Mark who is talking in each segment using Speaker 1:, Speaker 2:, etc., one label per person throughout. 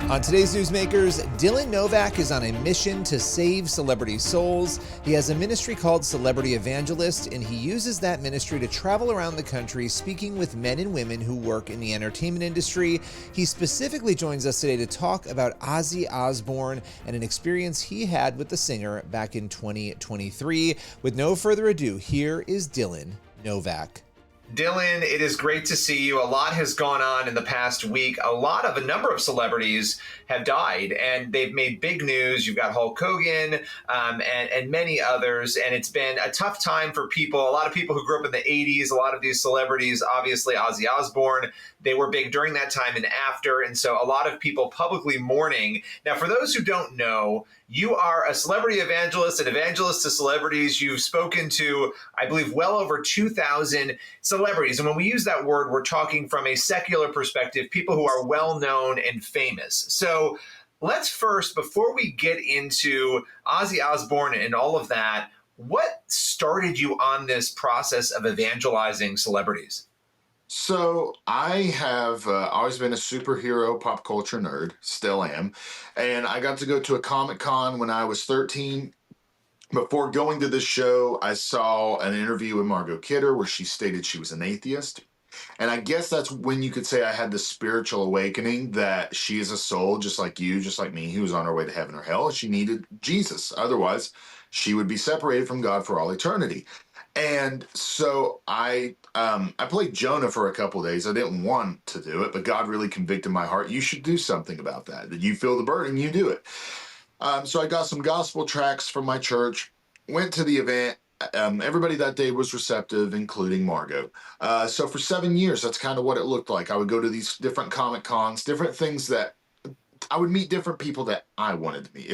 Speaker 1: On today's Newsmakers, Dylan Novak is on a mission to save celebrity souls. He has a ministry called Celebrity Evangelist, and he uses that ministry to travel around the country speaking with men and women who work in the entertainment industry. He specifically joins us today to talk about Ozzy Osbourne and an experience he had with the singer back in 2023. With no further ado, here is Dylan Novak.
Speaker 2: Dylan, it is great to see you. A lot has gone on in the past week. A number of celebrities have died, and they've made big news. You've got Hulk Hogan and many others, and it's been a tough time for people. A lot of people who grew up in the 80s, a lot of these celebrities, obviously Ozzy Osbourne, they were big during that time and after, and so a lot of people publicly mourning. Now, for those who don't know, you are a celebrity evangelist, an evangelist to celebrities. You've spoken to, I believe, well over 2,000 celebrities. And when we use that word, we're talking from a secular perspective, people who are well-known and famous. So let's first, before we get into Ozzy Osbourne and all of that, what started you on this process of evangelizing celebrities?
Speaker 3: So I have always been a superhero pop culture nerd, still am. And I got to go to a Comic-Con when I was 13. Before going to this show, I saw an interview with Margot Kidder where she stated she was an atheist. And I guess that's when you could say I had the spiritual awakening that she is a soul, just like you, just like me, who was on her way to heaven or hell. And she needed Jesus. Otherwise, she would be separated from God for all eternity. And so I played Jonah for a couple of days. I didn't want to do it, but God really convicted my heart. You should do something about that. That you feel the burden, you do it. So I got some gospel tracts from my church, went to the event. Everybody that day was receptive, including Margot. So for 7 years, that's kind of what it looked like. I would go to these different Comic Cons, different things that I would meet different people that I wanted to meet.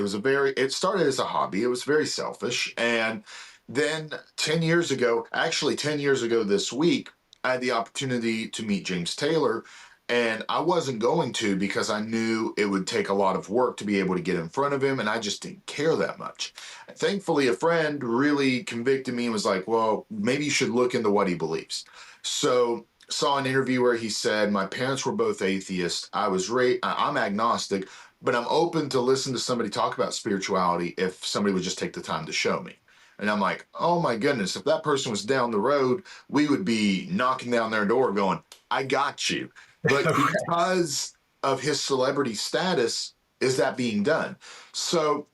Speaker 3: It started as a hobby. It was very selfish. And then 10 years ago this week, I had the opportunity to meet James Taylor, and I wasn't going to because I knew it would take a lot of work to be able to get in front of him, and I just didn't care that much. Thankfully, a friend really convicted me and was like, well, maybe you should look into what he believes. So saw an interview where he said, my parents were both atheists. I'm agnostic, but I'm open to listen to somebody talk about spirituality if somebody would just take the time to show me. And I'm like, oh my goodness, if that person was down the road, we would be knocking down their door going, I got you. But because of his celebrity status, is that being done? So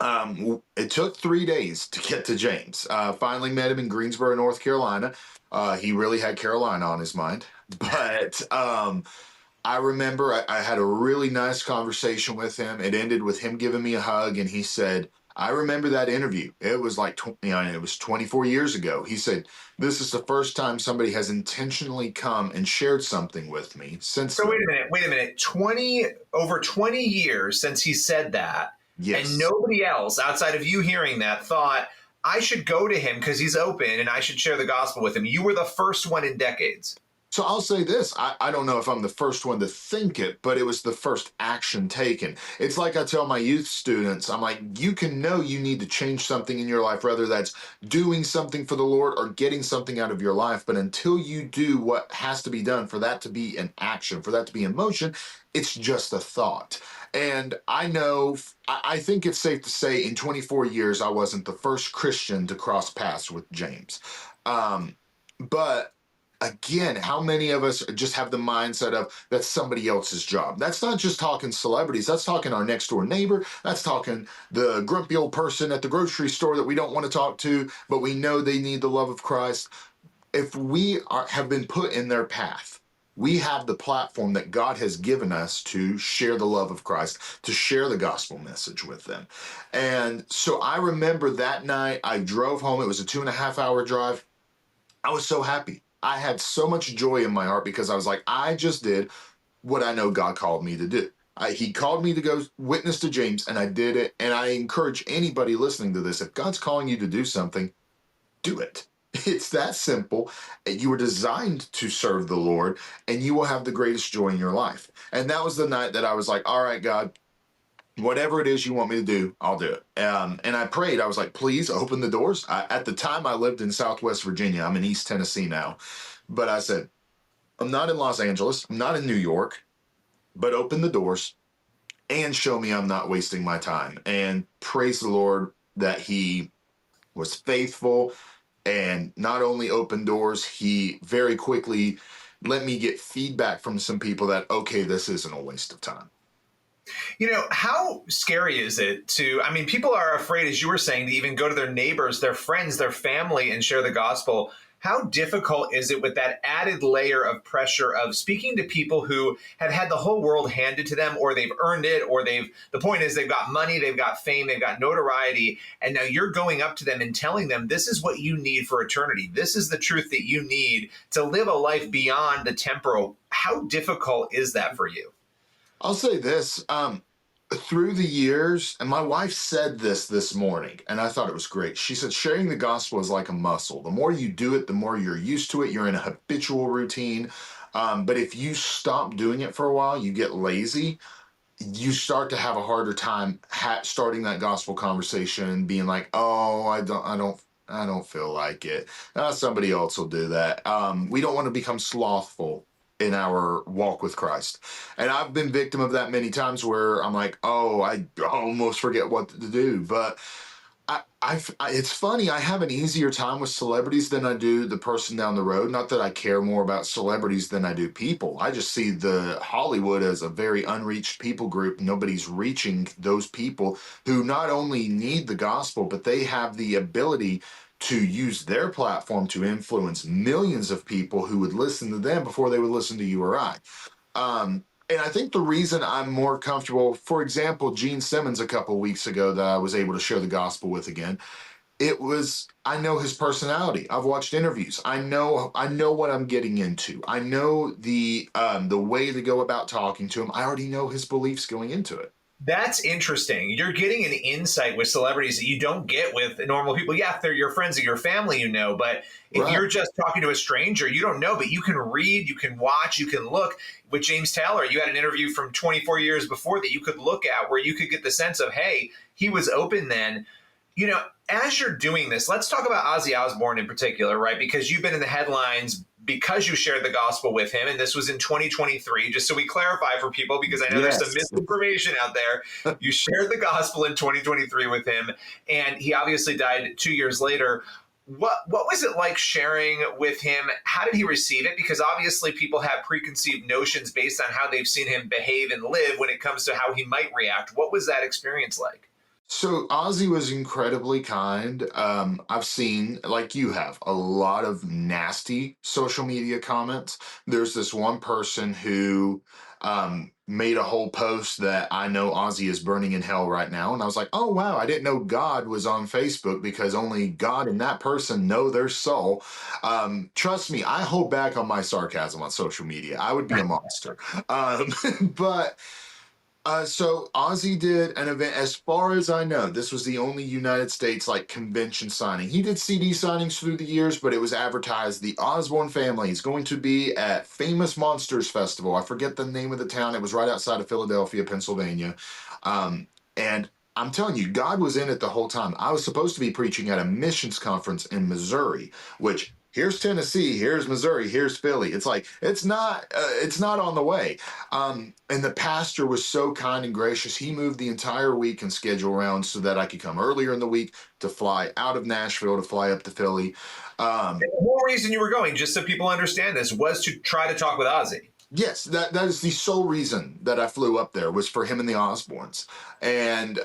Speaker 3: it took 3 days to get to James. Finally met him in Greensboro, North Carolina. He really had Carolina on his mind. But I remember I had a really nice conversation with him. It ended with him giving me a hug, and he said, I remember that interview. It was like, it was 24 years ago. He said, this is the first time somebody has intentionally come and shared something with me since.
Speaker 2: So wait a minute. Over 20 years since he said that.
Speaker 3: Yes. And
Speaker 2: nobody else outside of you hearing that thought, I should go to him because he's open and I should share the gospel with him. You were the first one in decades.
Speaker 3: So I'll say this, I don't know if I'm the first one to think it, but it was the first action taken. It's like I tell my youth students, I'm like, you can know you need to change something in your life, whether that's doing something for the Lord or getting something out of your life. But until you do what has to be done for that to be an action, for that to be in motion, it's just a thought. And I think it's safe to say in 24 years, I wasn't the first Christian to cross paths with James. But again, how many of us just have the mindset of that's somebody else's job? That's not just talking celebrities. That's talking our next door neighbor. That's talking the grumpy old person at the grocery store that we don't want to talk to, but we know they need the love of Christ. If we have been put in their path, we have the platform that God has given us to share the love of Christ, to share the gospel message with them. And so I remember that night I drove home. It was a 2.5-hour drive. I was so happy. I had so much joy in my heart because I was like, I just did what I know God called me to do. He called me to go witness to James, and I did it. And I encourage anybody listening to this, if God's calling you to do something, do it. It's that simple. You were designed to serve the Lord, and you will have the greatest joy in your life. And that was the night that I was like, all right, God, whatever it is you want me to do, I'll do it. And I prayed. I was like, please open the doors. At the time, I lived in Southwest Virginia. I'm in East Tennessee now. But I said, I'm not in Los Angeles. I'm not in New York. But open the doors. and show me I'm not wasting my time. And praise the Lord that he was faithful and not only opened doors, he very quickly let me get feedback from some people that, okay, this isn't a waste of time.
Speaker 2: How scary is it I mean, people are afraid, as you were saying, to even go to their neighbors, their friends, their family and share the gospel. How difficult is it with that added layer of pressure of speaking to people who have had the whole world handed to them, or they've earned it, or the point is they've got money, they've got fame, they've got notoriety, and now you're going up to them and telling them this is what you need for eternity. This is the truth that you need to live a life beyond the temporal. How difficult is that for you?
Speaker 3: I'll say this, through the years, and my wife said this morning, and I thought it was great. She said, sharing the gospel is like a muscle. The more you do it, the more you're used to it. You're in a habitual routine. But if you stop doing it for a while, you get lazy. You start to have a harder time starting that gospel conversation, being like, "Oh, I don't feel like it. Somebody else will do that." We don't want to become slothful in our walk with Christ. And I've been victim of that many times where I'm like, oh, I almost forget what to do. But it's funny. I have an easier time with celebrities than I do the person down the road. Not that I care more about celebrities than I do people. I just see the Hollywood as a very unreached people group. Nobody's reaching those people who not only need the gospel, but they have the ability to use their platform to influence millions of people who would listen to them before they would listen to you or I. And I think the reason I'm more comfortable, for example, Gene Simmons a couple weeks ago that I was able to share the gospel with again, it was, I know his personality. I've watched interviews. I know what I'm getting into. I know the way to go about talking to him. I already know his beliefs going into it.
Speaker 2: That's interesting. You're getting an insight with celebrities that you don't get with normal people. Yeah, if they're your friends or your family, but if
Speaker 3: Right.
Speaker 2: you're just talking to a stranger, you don't know, but you can read, you can watch, you can look. With James Taylor, you had an interview from 24 years before that you could look at where you could get the sense of, hey, he was open then. As you're doing this, let's talk about Ozzy Osbourne in particular, right? Because you've been in the headlines because you shared the gospel with him, and this was in 2023, just so we clarify for people, because I know there's some
Speaker 3: Yes.
Speaker 2: misinformation out there. You shared the gospel in 2023 with him, and he obviously died 2 years later. What was it like sharing with him? How did he receive it? Because obviously people have preconceived notions based on how they've seen him behave and live when it comes to how he might react. What was that experience like?
Speaker 3: So Ozzy was incredibly kind. I've seen, like you have, a lot of nasty social media comments. There's this one person who made a whole post that I know Ozzy is burning in hell right now. And I was like, oh, wow, I didn't know God was on Facebook because only God and that person know their soul. Trust me, I hold back on my sarcasm on social media. I would be a monster. Um, but so Ozzy did an event, as far as I know, this was the only United States like convention signing. He did CD signings through the years, but it was advertised the Osbourne family is going to be at Famous Monsters Festival. I forget the name of the town. It was right outside of Philadelphia, Pennsylvania. And I'm telling you, God was in it the whole time. I was supposed to be preaching at a missions conference in Missouri, which here's Tennessee, here's Missouri, here's Philly. It's like it's not on the way. And the pastor was so kind and gracious. He moved the entire week and schedule around so that I could come earlier in the week to fly out of Nashville to fly up to Philly.
Speaker 2: The whole reason you were going, just so people understand this, was to try to talk with Ozzy.
Speaker 3: Yes, that is the sole reason that I flew up there was for him and the Osbournes. And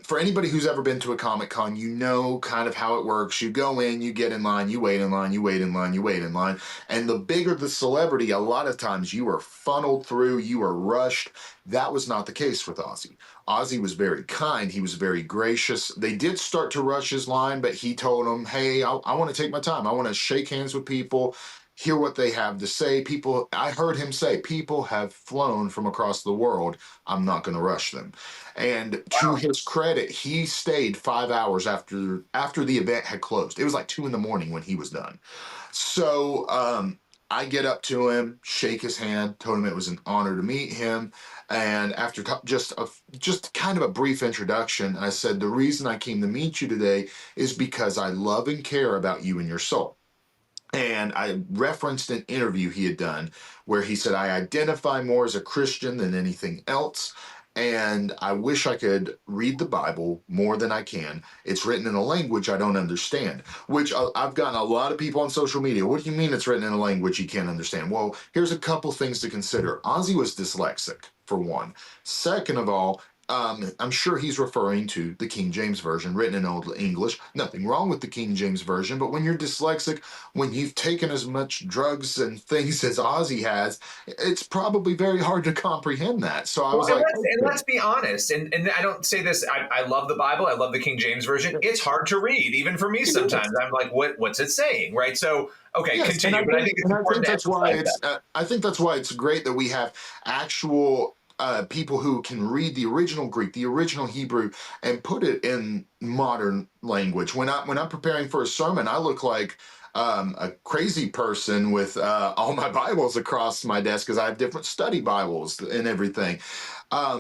Speaker 3: for anybody who's ever been to a Comic Con, you know kind of how it works. You go in, you get in line, you wait in line, you wait in line, you wait in line. And the bigger the celebrity, a lot of times you are funneled through, you are rushed. That was not the case with Ozzy. Ozzy was very kind. He was very gracious. They did start to rush his line, but he told them, hey, I want to take my time. I want to shake hands with people, hear what they have to say. People, I heard him say, people have flown from across the world. I'm not going to rush them. And to his credit, he stayed 5 hours after the event had closed. It was like 2 a.m. when he was done. So I get up to him, shake his hand, told him it was an honor to meet him. And after just kind of a brief introduction, I said, the reason I came to meet you today is because I love and care about you and your soul. And I referenced an interview he had done where he said, I identify more as a Christian than anything else. and I wish I could read the Bible more than I can. It's written in a language I don't understand, which I've gotten a lot of people on social media. What do you mean it's written in a language you can't understand? Well, here's a couple things to consider. Ozzy was dyslexic, for one. Second of all, I'm sure he's referring to the King James Version, written in Old English. Nothing wrong with the King James Version, but when you're dyslexic, when you've taken as much drugs and things as Ozzy has, it's probably very hard to comprehend that. So I
Speaker 2: Well,
Speaker 3: was like,
Speaker 2: and
Speaker 3: okay.
Speaker 2: let's be honest, and I don't say this. I love the Bible. I love the King James version. It's hard to read, even for me. Sometimes I'm like, what's it saying, right? So, okay,
Speaker 3: Yes, and
Speaker 2: continue. But I think it's
Speaker 3: I
Speaker 2: important
Speaker 3: think
Speaker 2: to
Speaker 3: that's why
Speaker 2: emphasize
Speaker 3: it's
Speaker 2: that.
Speaker 3: I think that's why it's great that we have actual people who can read the original Greek, the original Hebrew, and put it in modern language. When I'm preparing for a sermon, I look like a crazy person with all my Bibles across my desk because I have different study Bibles and everything.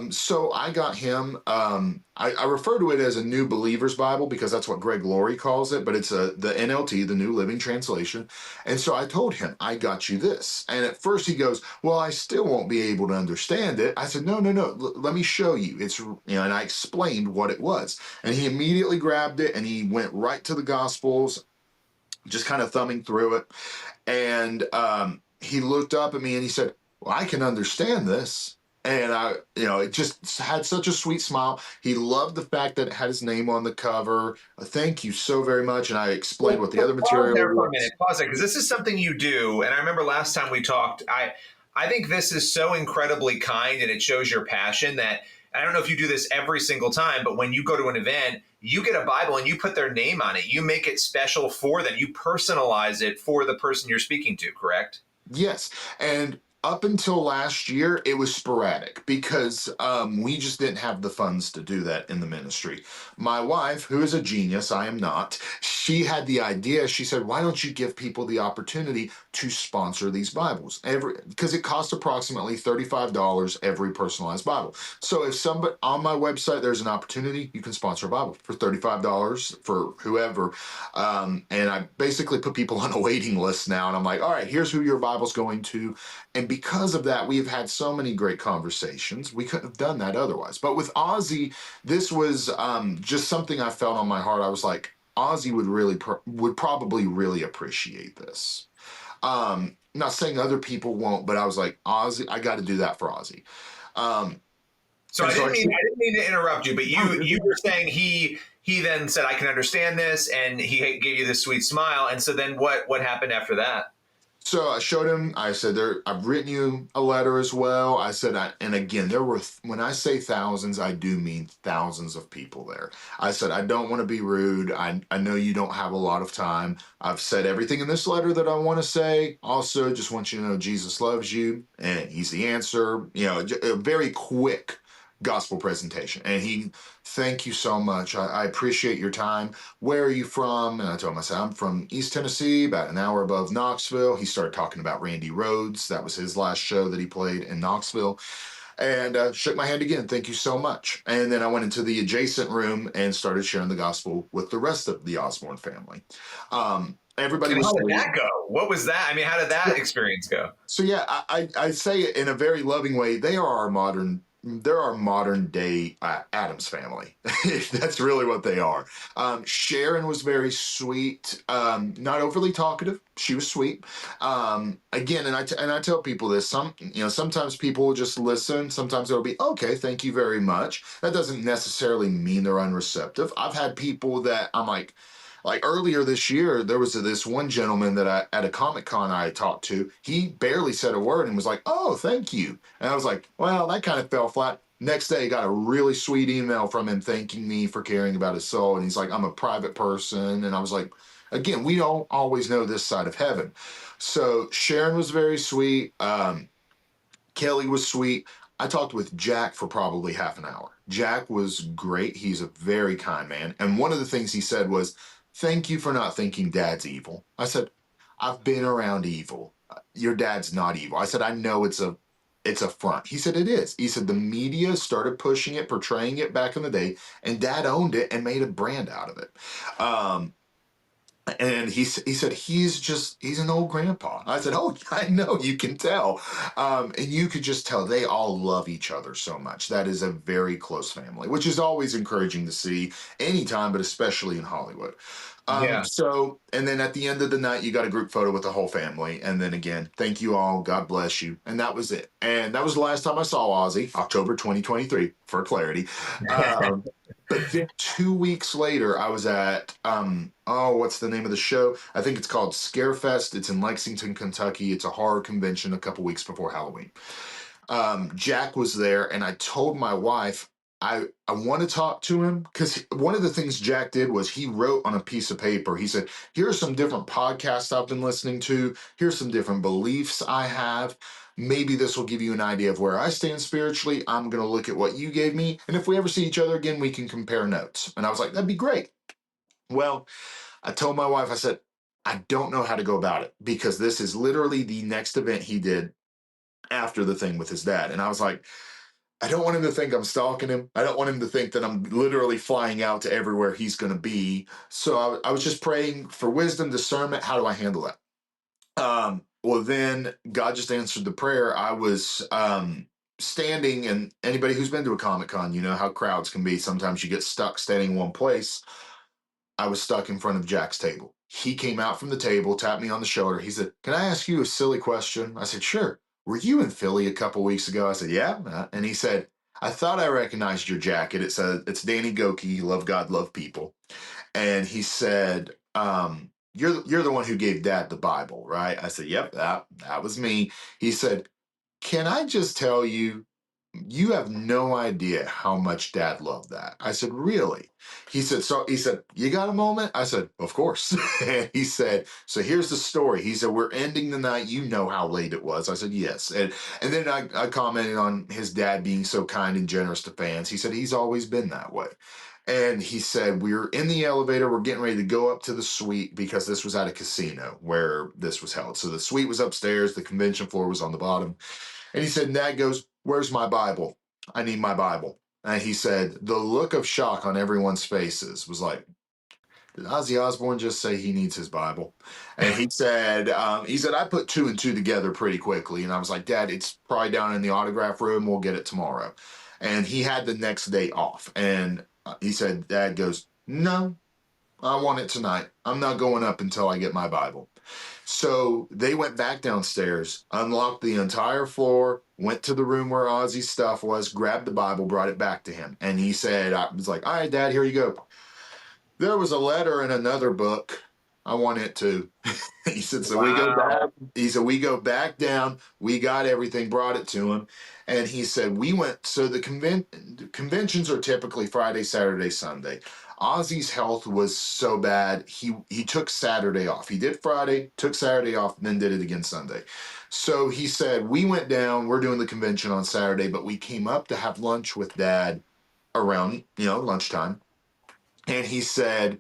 Speaker 3: So I got him. I refer to it as a New Believer's Bible because that's what Greg Laurie calls it, but it's the NLT, the New Living Translation. And so I told him, I got you this. And at first he goes, well, I still won't be able to understand it. I said, no, no, no, let me show you. And I explained what it was. And he immediately grabbed it and he went right to the Gospels, just kind of thumbing through it. And he looked up at me and he said, well, I can understand this. And it just had such a sweet smile. He loved the fact that it had his name on the cover. Thank you so very much. And I explained what the
Speaker 2: So
Speaker 3: other
Speaker 2: pause
Speaker 3: material
Speaker 2: there for a minute.
Speaker 3: was.
Speaker 2: Pause there because this is something you do. And I remember last time we talked. I think this is so incredibly kind, and it shows your passion. That I don't know if you do this every single time, but when you go to an event, you get a Bible and you put their name on it. You make it special for them. You personalize it for the person you're speaking to. Correct?
Speaker 3: Yes. And up until last year, it was sporadic because we just didn't have the funds to do that in the ministry. My wife, who is a genius, I am not, she had the idea. She said, why don't you give people the opportunity to sponsor these Bibles? Because it costs approximately $35 every personalized Bible. So if somebody on my website, there's an opportunity, you can sponsor a Bible for $35 for whoever. And I basically put people on a waiting list now. And I'm like, all right, here's who your Bible's going to. And because of that, we've had so many great conversations. We couldn't have done that otherwise. But with Ozzy, this was just something I felt on my heart. I was like, Ozzy would probably really appreciate this. Not saying other people won't, but I was like, Ozzy, I got to do that for Ozzy. Um,
Speaker 2: So
Speaker 3: and so I said,
Speaker 2: I didn't mean to interrupt you, but
Speaker 3: no,
Speaker 2: you were saying he then said I can understand this, and he gave you this sweet smile. And so then what happened after that?
Speaker 3: So I showed him. I said, I've written you a letter as well. I said, and again, there were, when I say thousands, I do mean thousands of people there. I said, I don't want to be rude. I know you don't have a lot of time. I've said everything in this letter that I want to say. Also, just want you to know Jesus loves you and he's the answer. A very quick gospel presentation. And thank you so much. I appreciate your time. Where are you from? And I told him, I said, I'm from East Tennessee, about an hour above Knoxville. He started talking about Randy Rhoads. That was his last show that he played in Knoxville. And shook my hand again. Thank you so much. And then I went into the adjacent room and started sharing the gospel with the rest of the Osbourne family. Everybody
Speaker 2: And
Speaker 3: was
Speaker 2: how did
Speaker 3: sweet.
Speaker 2: that go? What was that? I mean, how did that experience go?
Speaker 3: So yeah, I say it in a very loving way. They're our modern day Adams family. That's really what they are. Sharon was very sweet, not overly talkative. She was sweet. Again, and I tell people this. Sometimes people will just listen. Sometimes it'll be okay. Thank you very much. That doesn't necessarily mean they're unreceptive. I've had people that I'm like earlier this year, there was this one gentleman that at a Comic Con I talked to. He barely said a word and was like, "Oh, thank you." And I was like, "Well, that kind of fell flat." Next day, got a really sweet email from him thanking me for caring about his soul. And he's like, "I'm a private person." And I was like, again, we don't always know this side of heaven. So Sharon was very sweet. Kelly was sweet. I talked with Jack for probably half an hour. Jack was great. He's a very kind man. And one of the things he said was, thank you for not thinking dad's evil. I said, I've been around evil. Your dad's not evil. I said, I know it's a front. He said, it is. He said, the media started pushing it, portraying it back in the day, and dad owned it and made a brand out of it. And he said, he's an old grandpa. I said, oh, I know, you can tell. And you could just tell they all love each other so much. That is a very close family, which is always encouraging to see anytime, but especially in Hollywood.
Speaker 2: Yeah.
Speaker 3: And then at the end of the night, you got a group photo with the whole family. And then again, thank you all. God bless you. And that was it. And that was the last time I saw Ozzy, October 2023, for clarity. But then 2 weeks later, I was at, what's the name of the show? I think it's called Scarefest. It's in Lexington, Kentucky. It's a horror convention a couple weeks before Halloween. Jack was there, and I told my wife, I want to talk to him, because one of the things Jack did was he wrote on a piece of paper. He said, here are some different podcasts I've been listening to. Here's some different beliefs I have. Maybe this will give you an idea of where I stand spiritually. I'm going to look at what you gave me. And if we ever see each other again, we can compare notes. And I was like, that'd be great. Well, I told my wife, I said, I don't know how to go about it, because this is literally the next event he did after the thing with his dad. And I was like, I don't want him to think I'm stalking him. I don't want him to think that I'm literally flying out to everywhere he's going to be. So I was just praying for wisdom, discernment. How do I handle that? Well, then God just answered the prayer. I was standing, and anybody who's been to a Comic-Con, you know how crowds can be. Sometimes you get stuck standing in one place. I was stuck in front of Jack's table. He came out from the table, tapped me on the shoulder. He said, can I ask you a silly question? I said, sure. Were you in Philly a couple weeks ago? I said, yeah. And he said, I thought I recognized your jacket. It said, it's Danny Goki, love God, love people. And he said, you're the one who gave Dad the Bible, right? I said, yep, that was me. He said, can I just tell you, you have no idea how much Dad loved that. I said, really? He said, you got a moment? I said, of course. And he said, so here's the story. He said, we're ending the night. You know how late it was. I said, yes. And then I commented on his dad being so kind and generous to fans. He said, he's always been that way. And he said, we're in the elevator. We're getting ready to go up to the suite, because this was at a casino where this was held. So the suite was upstairs. The convention floor was on the bottom. And he said, and Dad goes, where's my Bible? I need my Bible. And he said, the look of shock on everyone's faces was like, did Ozzy Osbourne just say he needs his Bible? And he said, I put two and two together pretty quickly. And I was like, Dad, it's probably down in the autograph room. We'll get it tomorrow. And he had the next day off. And he said, Dad goes, no, I want it tonight. I'm not going up until I get my Bible. So they went back downstairs, unlocked the entire floor, went to the room where Ozzy's stuff was, grabbed the Bible, brought it back to him. And he said, I was like, all right, Dad, here you go. There was a letter in another book. I want it too. He said, so we go back. He said, we go back down. We got everything, brought it to him. And he said, we went, so the conventions are typically Friday, Saturday, Sunday. Ozzy's health was so bad, he took Saturday off. He did Friday, took Saturday off, then did it again Sunday. So he said, we went down, we're doing the convention on Saturday, but we came up to have lunch with Dad around, lunchtime. And he said,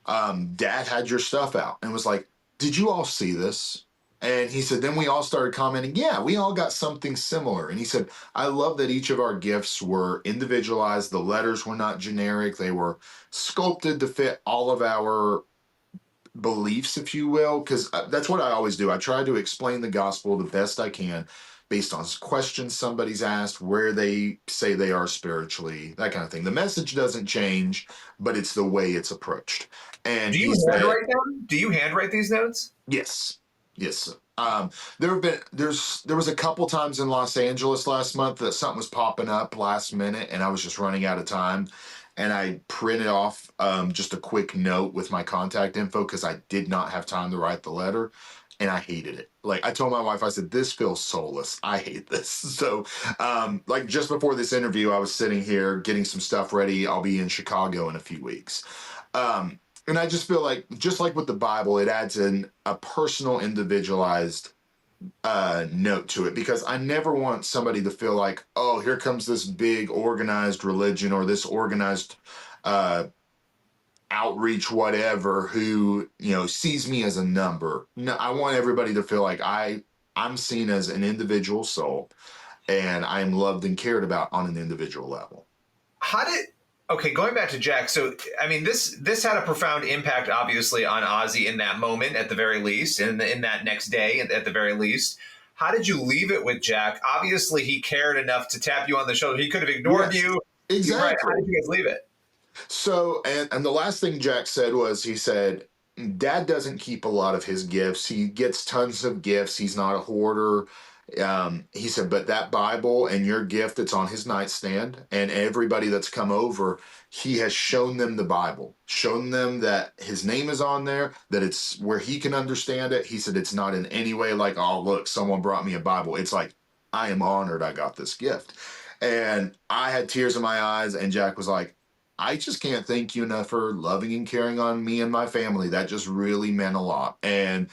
Speaker 3: Dad had your stuff out, and was like, did you all see this? And he said, then we all started commenting, yeah, we all got something similar. And he said, I love that each of our gifts were individualized. The letters were not generic. They were sculpted to fit all of our beliefs, if you will, because that's what I always do. I try to explain the gospel the best I can based on questions somebody's asked, where they say they are spiritually, that kind of thing. The message doesn't change, but it's the way it's approached. And
Speaker 2: Do you handwrite them? Do you handwrite these notes?
Speaker 3: Yes. Yes. There was a couple times in Los Angeles last month that something was popping up last minute, and I was just running out of time. And I printed off just a quick note with my contact info, because I did not have time to write the letter, and I hated it. Like, I told my wife, I said, this feels soulless. I hate this. So, like, just before this interview, I was sitting here getting some stuff ready. I'll be in Chicago in a few weeks. And I just feel like, just like with the Bible, it adds in a personal, individualized note to it, because I never want somebody to feel like, oh, here comes this big organized religion or this organized outreach, whatever, who, sees me as a number. No, I want everybody to feel like I'm seen as an individual soul, and I'm loved and cared about on an individual level.
Speaker 2: How did Okay, going back to Jack. So, I mean, this had a profound impact, obviously, on Ozzy in that moment, at the very least, and in that next day, at the very least. How did you leave it with Jack? Obviously, he cared enough to tap you on the shoulder. He could have ignored
Speaker 3: Yes,
Speaker 2: you. Right? How
Speaker 3: exactly.
Speaker 2: did you guys leave it?
Speaker 3: So, and the last thing Jack said was, he said, Dad doesn't keep a lot of his gifts. He gets tons of gifts. He's not a hoarder. He said, but that Bible and your gift that's on his nightstand, and everybody that's come over, he has shown them the Bible, shown them that his name is on there, that it's where he can understand it. He said, it's not in any way like, oh, look, someone brought me a Bible. It's like, I am honored I got this gift. And I had tears in my eyes, and Jack was like, I just can't thank you enough for loving and caring on me and my family. That just really meant a lot. And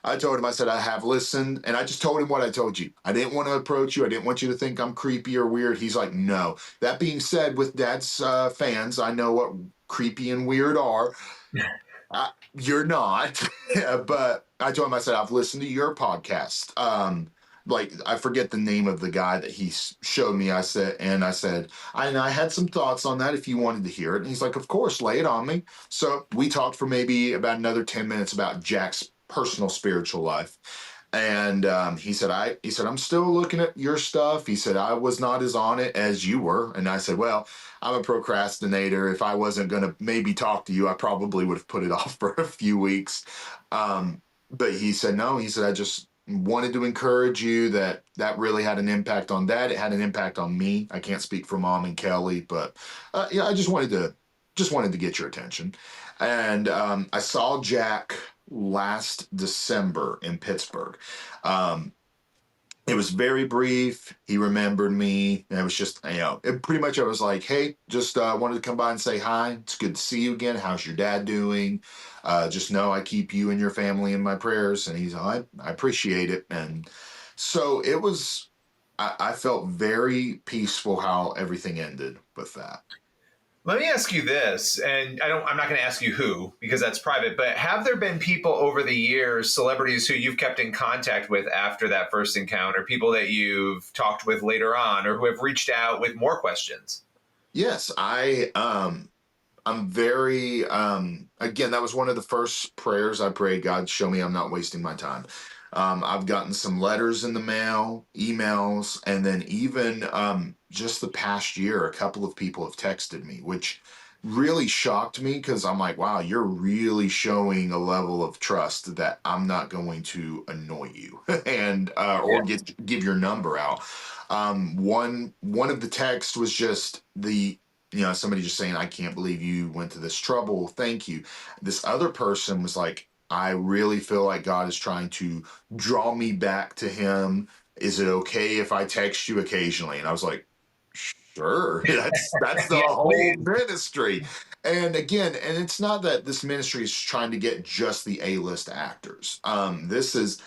Speaker 3: I told him, I said, I have listened. And I just told him what I told you. I didn't want to approach you. I didn't want you to think I'm creepy or weird. He's like, no. That being said, with Dad's fans, I know what creepy and weird are. You're not. But I told him, I said, I've listened to your podcast. Like, I forget the name of the guy that he showed me. I said, and I had some thoughts on that if you wanted to hear it. And he's like, of course, lay it on me. So we talked for maybe about another 10 minutes about Jack's personal spiritual life. And he said, I'm still looking at your stuff. He said, I was not as on it as you were. And I said, well, I'm a procrastinator. If I wasn't going to maybe talk to you, I probably would have put it off for a few weeks. But he said, no, he said, I just wanted to encourage you that really had an impact on Dad. It had an impact on me. I can't speak for Mom and Kelly, but yeah, I just wanted to get your attention. And I saw Jack last December in Pittsburgh. Um, it was very brief. He remembered me. And it was just, pretty much I was like, hey, just wanted to come by and say hi. It's good to see you again. How's your dad doing? Just know I keep you and your family in my prayers. And he's, I appreciate it. And so it was, I felt very peaceful how everything ended with that.
Speaker 2: Let me ask you this, and I'm not going to ask you who because that's private, but have there been people over the years, celebrities who you've kept in contact with after that first encounter, people that you've talked with later on or who have reached out with more questions?
Speaker 3: Yes, I'm very again, that was one of the first prayers I prayed, God, show me I'm not wasting my time. I've gotten some letters in the mail, emails, and then even just the past year, a couple of people have texted me, which really shocked me because I'm like, wow, you're really showing a level of trust that I'm not going to annoy you and or give your number out. One of the texts was just somebody just saying, I can't believe you went to this trouble. Thank you. This other person was like, I really feel like God is trying to draw me back to him. Is it okay if I text you occasionally? And I was like, sure. That's the
Speaker 2: Yes,
Speaker 3: whole
Speaker 2: please.
Speaker 3: ministry. And again, and it's not that this ministry is trying to get just the A-list actors. This is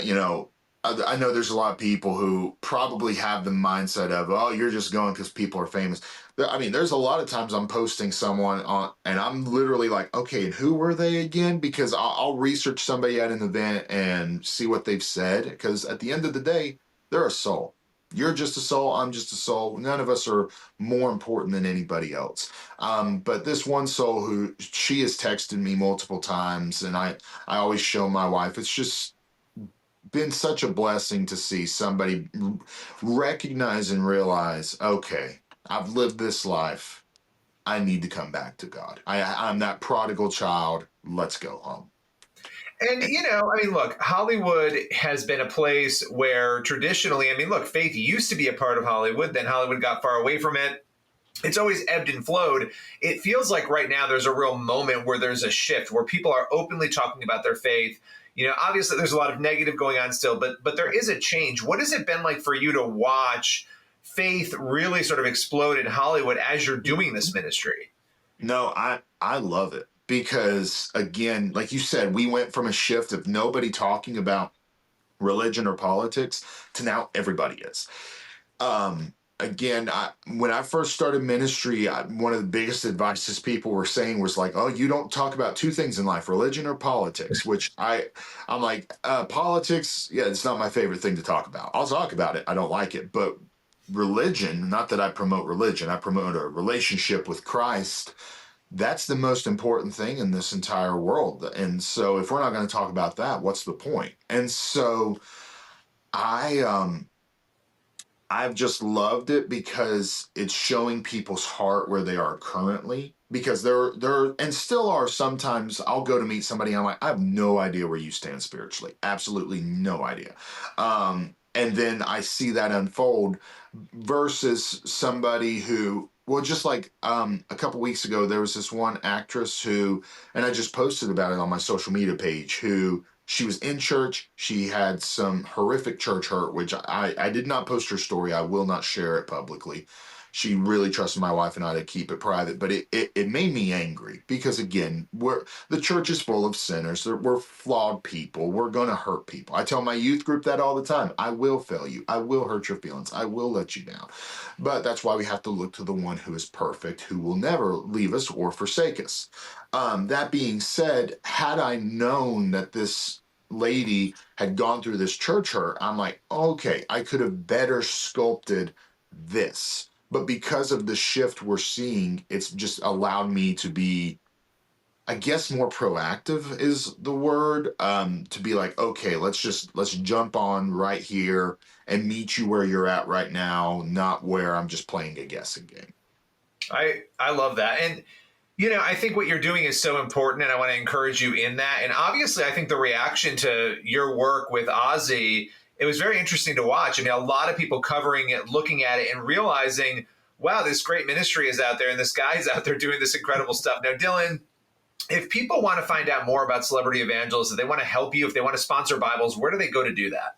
Speaker 3: you know, I know there's a lot of people who probably have the mindset of, oh, you're just going because people are famous. I mean, there's a lot of times I'm posting someone on, and I'm literally like, okay, and who were they again? Because I'll research somebody at an event and see what they've said. Because at the end of the day, they're a soul. You're just a soul. I'm just a soul. None of us are more important than anybody else. But this one soul who she has texted me multiple times, and I always show my wife. It's just been such a blessing to see somebody recognize and realize, okay, I've lived this life. I need to come back to God. I'm that prodigal child. Let's go home.
Speaker 2: And, I mean, look, Hollywood has been a place where traditionally, I mean, look, faith used to be a part of Hollywood, then Hollywood got far away from it. It's always ebbed and flowed. It feels like right now there's a real moment where there's a shift where people are openly talking about their faith. Obviously there's a lot of negative going on still, but there is a change. What has it been like for you to watch faith really sort of explode in Hollywood as you're doing this ministry?
Speaker 3: No, I love it because again, like you said, we went from a shift of nobody talking about religion or politics to now everybody is. Again, when I first started ministry, one of the biggest advices people were saying was like, "Oh, you don't talk about two things in life: religion or politics." Which I'm like, politics. Yeah, it's not my favorite thing to talk about. I'll talk about it. I don't like it, but religion, not that I promote religion, I promote a relationship with Christ. That's the most important thing in this entire world. And so if we're not going to talk about that, what's the point? And so I I've just loved it because it's showing people's heart where they are currently. Because there and still are sometimes I'll go to meet somebody and I'm like, I have no idea where you stand spiritually. Absolutely no idea. And then I see that unfold versus somebody who, well, just like a couple weeks ago, there was this one actress who, and I just posted about it on my social media page, who she was in church. She had some horrific church hurt, which I did not post her story. I will not share it publicly. She really trusted my wife and I to keep it private, but it made me angry because again, the church is full of sinners. We're flawed people. We're going to hurt people. I tell my youth group that all the time. I will fail you. I will hurt your feelings. I will let you down. But that's why we have to look to the one who is perfect, who will never leave us or forsake us. That being said, had I known that this lady had gone through this church hurt, I'm like, okay, I could have better sculpted this. But because of the shift we're seeing, it's just allowed me to be, I guess, more proactive is the word. To be like, okay, let's jump on right here and meet you where you're at right now, not where I'm just playing a guessing game.
Speaker 2: I love that. And I think what you're doing is so important, and I want to encourage you in that. And obviously, I think the reaction to your work with Ozzy, it was very interesting to watch. I mean, a lot of people covering it, looking at it, and realizing, wow, this great ministry is out there, and this guy's out there doing this incredible stuff. Now, Dylan, if people want to find out more about Celebrity Evangelist, if they want to help you, if they want to sponsor Bibles, where do they go to do that?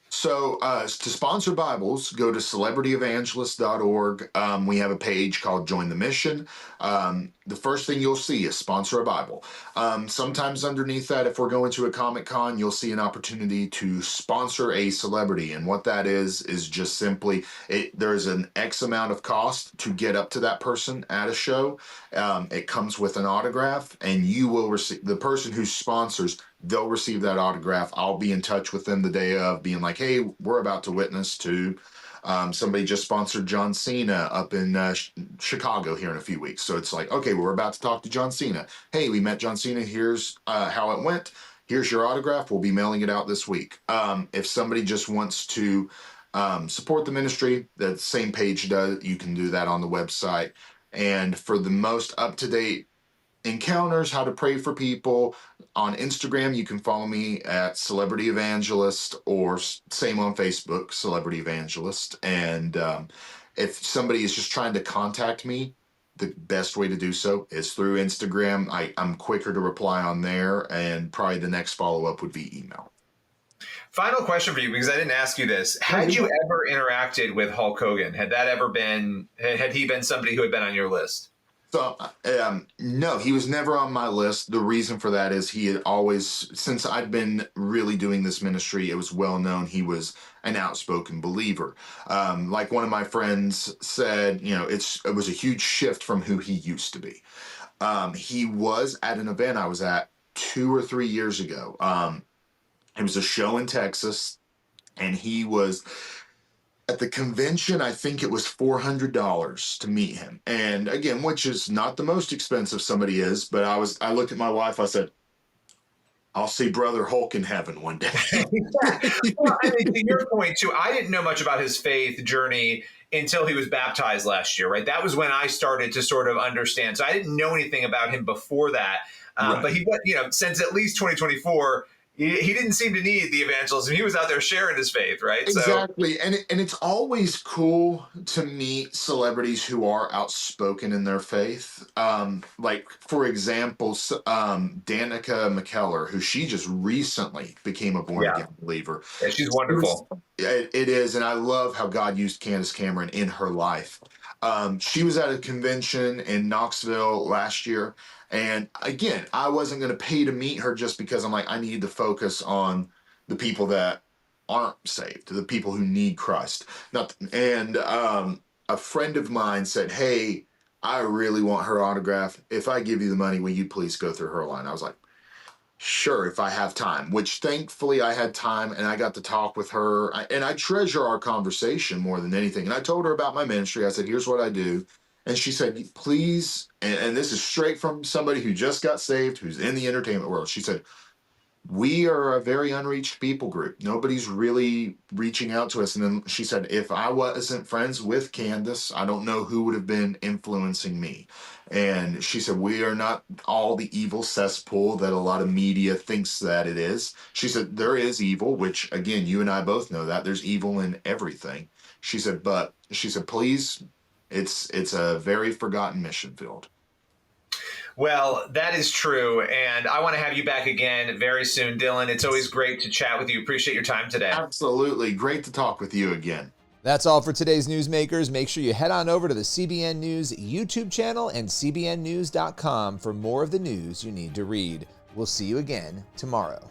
Speaker 3: So to sponsor Bibles, go to celebrityevangelist.org. We have a page called Join the Mission. The first thing you'll see is sponsor a Bible. Sometimes underneath that, if we're going to a Comic Con, you'll see an opportunity to sponsor a celebrity. And what that is just simply, there's an X amount of cost to get up to that person at a show. It comes with an autograph, and you will receive, the person who sponsors, they'll receive that autograph. I'll be in touch with them the day of, being like, hey, we're about to witness to somebody just sponsored John Cena up in Chicago here in a few weeks. So it's like, okay, we're about to talk to John Cena. Hey, we met John Cena. Here's how it went. Here's your autograph. We'll be mailing it out this week. If somebody just wants to support the ministry, that same page does. You can do that on the website. And for the most up-to-date encounters, how to pray for people, on Instagram, you can follow me at Celebrity Evangelist, or same on Facebook, Celebrity Evangelist. And if somebody is just trying to contact me, the best way to do so is through Instagram. I'm quicker to reply on there, and probably the next follow-up would be email.
Speaker 2: Final question for you, because I didn't ask you this. Had you ever interacted with Hulk Hogan? Had he been somebody who had been on your list?
Speaker 3: So, no, he was never on my list. The reason for that is he had always, since I'd been really doing this ministry, it was well known he was an outspoken believer. Like one of my friends said, it was a huge shift from who he used to be. He was at an event I was at 2 or 3 years ago. It was a show in Texas, and he was at the convention. I think it was $400 to meet him. And again, which is not the most expensive somebody is, but I looked at my wife, I said, I'll see Brother Hulk in heaven one day.
Speaker 2: Well, I mean, to your point too, I didn't know much about his faith journey until he was baptized last year, right? That was when I started to sort of understand. So I didn't know anything about him before that. Right. But he, since at least 2024, he didn't seem to need the evangelism. He was out there sharing his faith, right?
Speaker 3: Exactly. So, and it's always cool to meet celebrities who are outspoken in their faith. Like, for example, Danica McKellar, who she just recently became a born-again believer.
Speaker 2: Yeah, she's wonderful.
Speaker 3: It is, and I love how God used Candace Cameron in her life. She was at a convention in Knoxville last year. And again, I wasn't going to pay to meet her just because I'm like, I need to focus on the people that aren't saved, the people who need Christ. A friend of mine said, hey, I really want her autograph. If I give you the money, will you please go through her line? I was like, Sure, if I have time, which thankfully I had time and I got to talk with her. And I treasure our conversation more than anything. And I told her about my ministry. I said, here's what I do. And she said, please, and this is straight from somebody who just got saved, who's in the entertainment world. She said, we are a very unreached people group. Nobody's really reaching out to us. And then she said, if I wasn't friends with Candace, I don't know who would have been influencing me. And she said, we are not all the evil cesspool that a lot of media thinks that it is. She said, there is evil, which again, you and I both know that there's evil in everything. She said, but she said, please, it's a very forgotten mission field.
Speaker 2: Well, that is true. And I want to have you back again very soon, Dylan. It's always great to chat with you. Appreciate your time today.
Speaker 3: Absolutely. Great to talk with you again.
Speaker 1: That's all for today's Newsmakers. Make sure you head on over to the CBN News YouTube channel and cbnnews.com for more of the news you need to read. We'll see you again tomorrow.